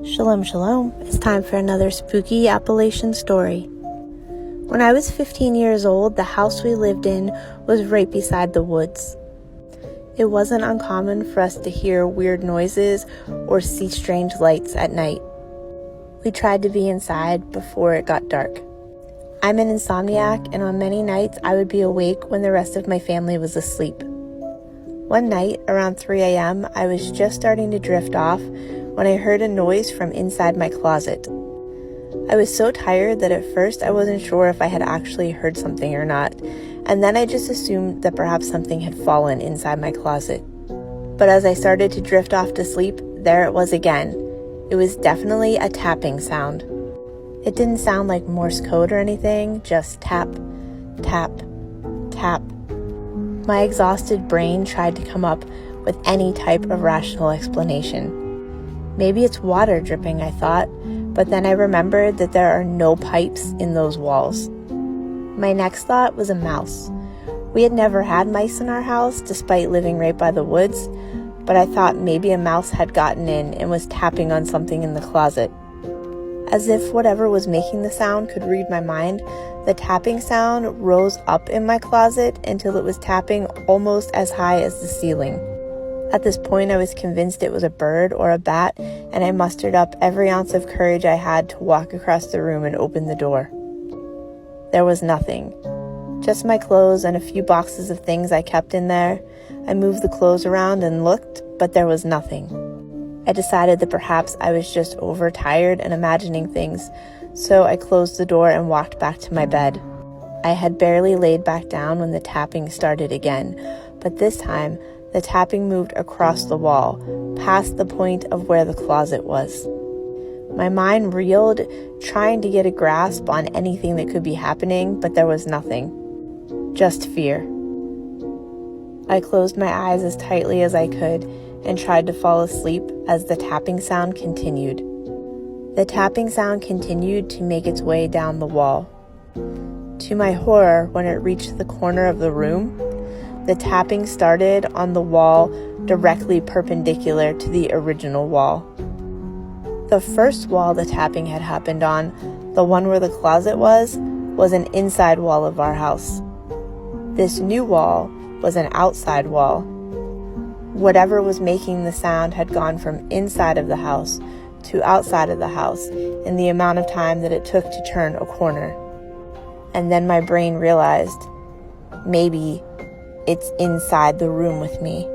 Shalom, shalom. It's time for another spooky Appalachian story. When I was 15 years old, the house we lived in was right beside the woods. It wasn't uncommon for us to hear weird noises or see strange lights at night. We tried to be inside before it got dark. I'm an insomniac, and on many nights I would be awake when the rest of my family was asleep. One night, around 3 a.m., I was just starting to drift off when I heard a noise from inside my closet. I was so tired that at first I wasn't sure if I had actually heard something or not, and then I just assumed that perhaps something had fallen inside my closet. But as I started to drift off to sleep, there it was again. It was definitely a tapping sound. It didn't sound like Morse code or anything, just tap, tap, tap. My exhausted brain tried to come up with any type of rational explanation. Maybe it's water dripping, I thought, but then I remembered that there are no pipes in those walls. My next thought was a mouse. We had never had mice in our house, despite living right by the woods, but I thought maybe a mouse had gotten in and was tapping on something in the closet. As if whatever was making the sound could read my mind, the tapping sound rose up in my closet until it was tapping almost as high as the ceiling. At this point, I was convinced it was a bird or a bat, and I mustered up every ounce of courage I had to walk across the room and open the door. There was nothing. Just my clothes and a few boxes of things I kept in there. I moved the clothes around and looked, but there was nothing. I decided that perhaps I was just overtired and imagining things, so I closed the door and walked back to my bed. I had barely laid back down when the tapping started again, but this time, the tapping moved across the wall, past the point of where the closet was. My mind reeled, trying to get a grasp on anything that could be happening, but there was nothing. Just fear. I closed my eyes as tightly as I could and tried to fall asleep as the tapping sound continued. The tapping sound continued to make its way down the wall. To my horror, when it reached the corner of the room, the tapping started on the wall directly perpendicular to the original wall. The first wall the tapping had happened on, the one where the closet was an inside wall of our house. This new wall was an outside wall. Whatever was making the sound had gone from inside of the house to outside of the house in the amount of time that it took to turn a corner. And then my brain realized, maybe it's inside the room with me.